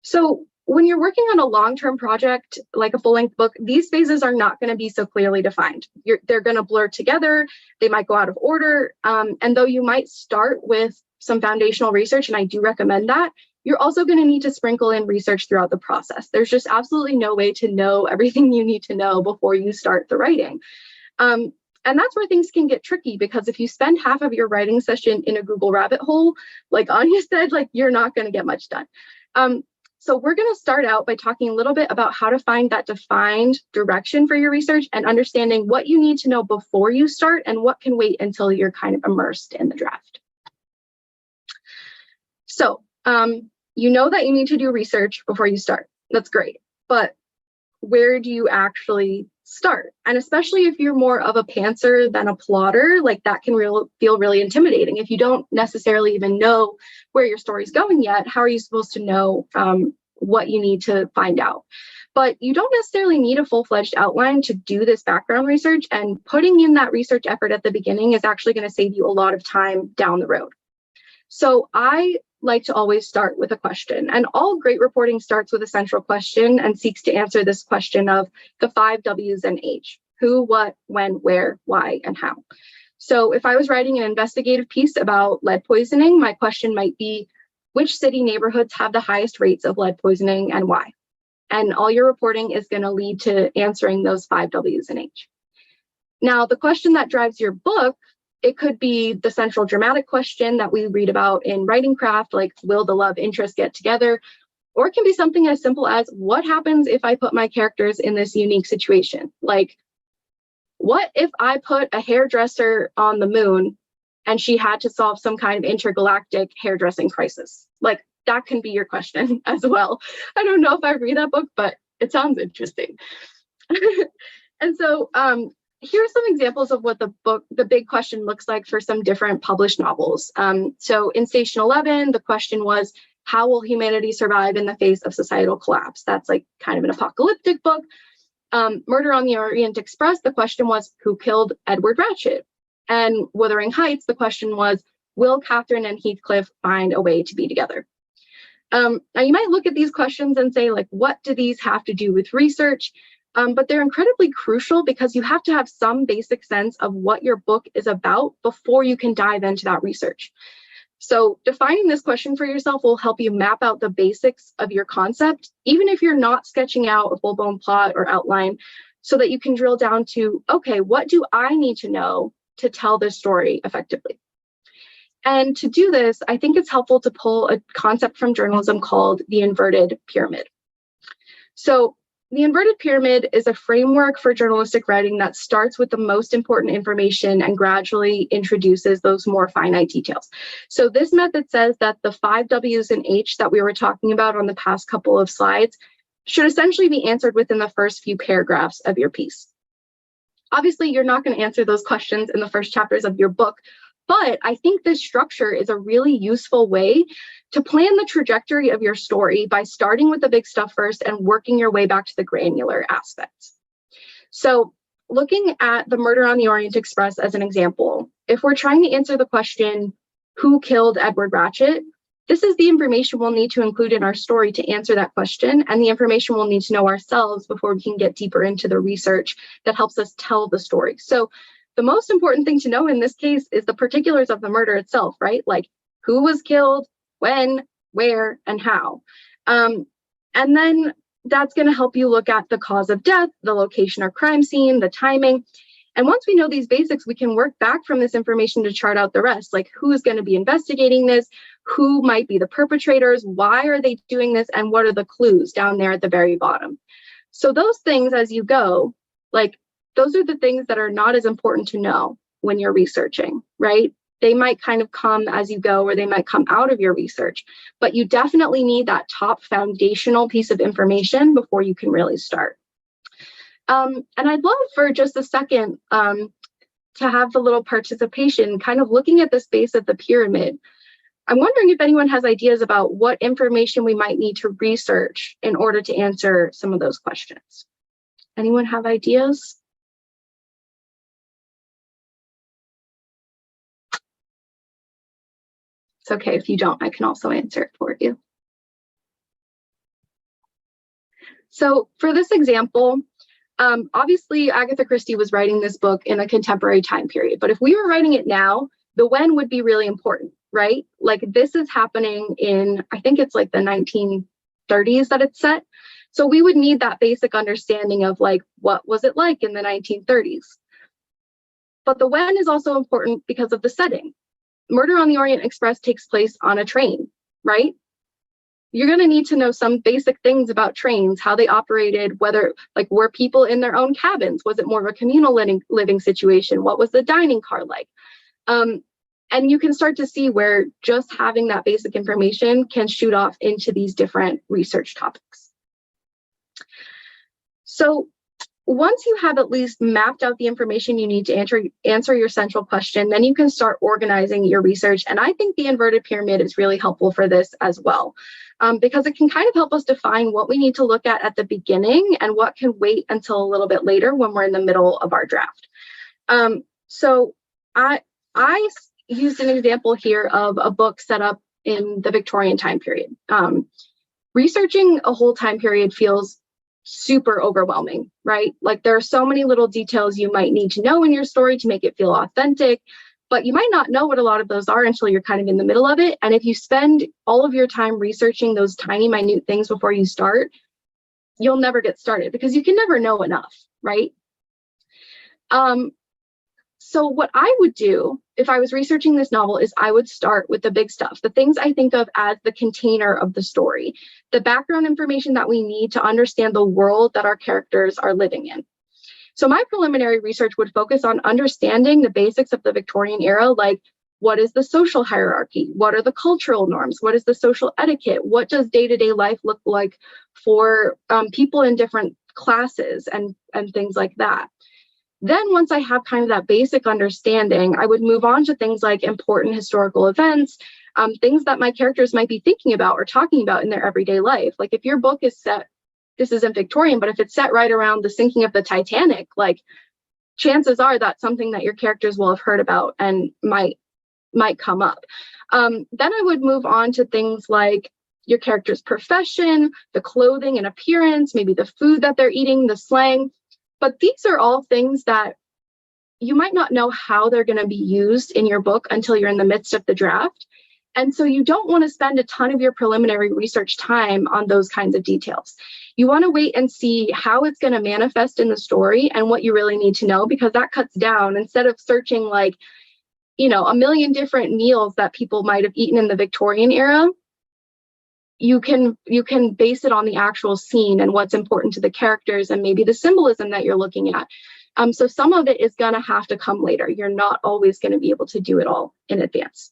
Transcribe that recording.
So when you're working on a long-term project, like a full-length book, these phases are not going to be so clearly defined. They're going to blur together. They might go out of order. And though you might start with some foundational research, and I do recommend that, you're also going to need to sprinkle in research throughout the process. There's just absolutely no way to know everything you need to know before you start the writing. And that's where things can get tricky, because if you spend half of your writing session in a Google rabbit hole, like Anya said, like you're not going to get much done. So we're going to start out by talking a little bit about how to find that defined direction for your research and understanding what you need to know before you start and what can wait until you're kind of immersed in the draft. So you know that you need to do research before you start. That's great. But where do you actually start? And especially if you're more of a pantser than a plotter, like that can feel really intimidating. If you don't necessarily even know where your story's going yet, how are you supposed to know what you need to find out? But you don't necessarily need a full-fledged outline to do this background research, and putting in that research effort at the beginning is actually going to save you a lot of time down the road. So I like to always start with a question, and all great reporting starts with a central question and seeks to answer this question of the 5 W's and H: who, what, when, where, why, and how. So if I was writing an investigative piece about lead poisoning, my question might be, which city neighborhoods have the highest rates of lead poisoning and why? And all your reporting is going to lead to answering those 5 W's and H. Now, the question that drives your book, it could be the central dramatic question that we read about in writing craft, like, will the love interest get together? Or it can be something as simple as, what happens if I put my characters in this unique situation? Like, what if I put a hairdresser on the moon and she had to solve some kind of intergalactic hairdressing crisis? Like, that can be your question as well. I don't know if I read that book, but it sounds interesting. And so, here are some examples of what the big question looks like for some different published novels. So in Station 11, the question was, how will humanity survive in the face of societal collapse? That's like kind of an apocalyptic book. Murder on the Orient Express, the question was, who killed Edward Ratchet? And Wuthering Heights, the question was, will Catherine and Heathcliff find a way to be together? Now you might look at these questions and say, like, what do these have to do with research? But they're incredibly crucial because you have to have some basic sense of what your book is about before you can dive into that research. So defining this question for yourself will help you map out the basics of your concept, even if you're not sketching out a full-blown plot or outline, so that you can drill down to, okay, what do I need to know to tell this story effectively? And to do this, I think it's helpful to pull a concept from journalism called the inverted pyramid. So the inverted pyramid is a framework for journalistic writing that starts with the most important information and gradually introduces those more finite details. So this method says that the 5 W's and H that we were talking about on the past couple of slides should essentially be answered within the first few paragraphs of your piece. Obviously, you're not going to answer those questions in the first chapters of your book, but I think this structure is a really useful way to plan the trajectory of your story by starting with the big stuff first and working your way back to the granular aspects. So looking at the Murder on the Orient Express as an example, if we're trying to answer the question, who killed Edward Ratchet? This is the information we'll need to include in our story to answer that question, and the information we'll need to know ourselves before we can get deeper into the research that helps us tell the story. So the most important thing to know in this case is the particulars of the murder itself, right? Like, who was killed, when, where, and how. And then that's going to help you look at the cause of death, the location or crime scene, the timing. And once we know these basics, we can work back from this information to chart out the rest, like who's going to be investigating this, who might be the perpetrators, why are they doing this, and what are the clues down there at the very bottom. So those things, as you go, like, those are the things that are not as important to know when you're researching, right? They might kind of come as you go, or they might come out of your research, but you definitely need that top foundational piece of information before you can really start. And I'd love for just a second to have the little participation, kind of looking at this base of the pyramid. I'm wondering if anyone has ideas about what information we might need to research in order to answer some of those questions. Anyone have ideas? It's okay if you don't, I can also answer it for you. So for this example, obviously Agatha Christie was writing this book in a contemporary time period, but if we were writing it now, the when would be really important, right? Like this is happening in, I think it's like the 1930s that it's set. So we would need that basic understanding of like, what was it like in the 1930s? But the when is also important because of the setting. Murder on the Orient Express takes place on a train, right? You're going to need to know some basic things about trains, how they operated, whether like were people in their own cabins? Was it more of a communal living situation? What was the dining car like? And you can start to see where just having that basic information can shoot off into these different research topics. So once you have at least mapped out the information you need to answer your central question, then you can start organizing your research. And I think the inverted pyramid is really helpful for this as well, because it can kind of help us define what we need to look at the beginning and what can wait until a little bit later when we're in the middle of our draft. So I used an example here of a book set up in the Victorian time period. Researching a whole time period feels super overwhelming, right? Like there are so many little details you might need to know in your story to make it feel authentic, but you might not know what a lot of those are until you're kind of in the middle of it. And if you spend all of your time researching those tiny, minute things before you start, you'll never get started because you can never know enough, right? So what I would do if I was researching this novel is I would start with the big stuff, the things I think of as the container of the story, the background information that we need to understand the world that our characters are living in. So my preliminary research would focus on understanding the basics of the Victorian era, like what is the social hierarchy? What are the cultural norms? What is the social etiquette? What does day-to-day life look like for people in different classes and things like that? Then once I have kind of that basic understanding, I would move on to things like important historical events, things that my characters might be thinking about or talking about in their everyday life. Like if your book is set, this isn't Victorian, but if it's set right around the sinking of the Titanic, like chances are that's something that your characters will have heard about and might come up. Then I would move on to things like your character's profession, the clothing and appearance, maybe the food that they're eating, the slang. But these are all things that you might not know how they're going to be used in your book until you're in the midst of the draft. And so you don't want to spend a ton of your preliminary research time on those kinds of details. You want to wait and see how it's going to manifest in the story and what you really need to know, because that cuts down. Instead of searching like, you know, a million different meals that people might have eaten in the Victorian era, you can base it on the actual scene and what's important to the characters and maybe the symbolism that you're looking at. So some of it is going to have to come later. You're not always going to be able to do it all in advance.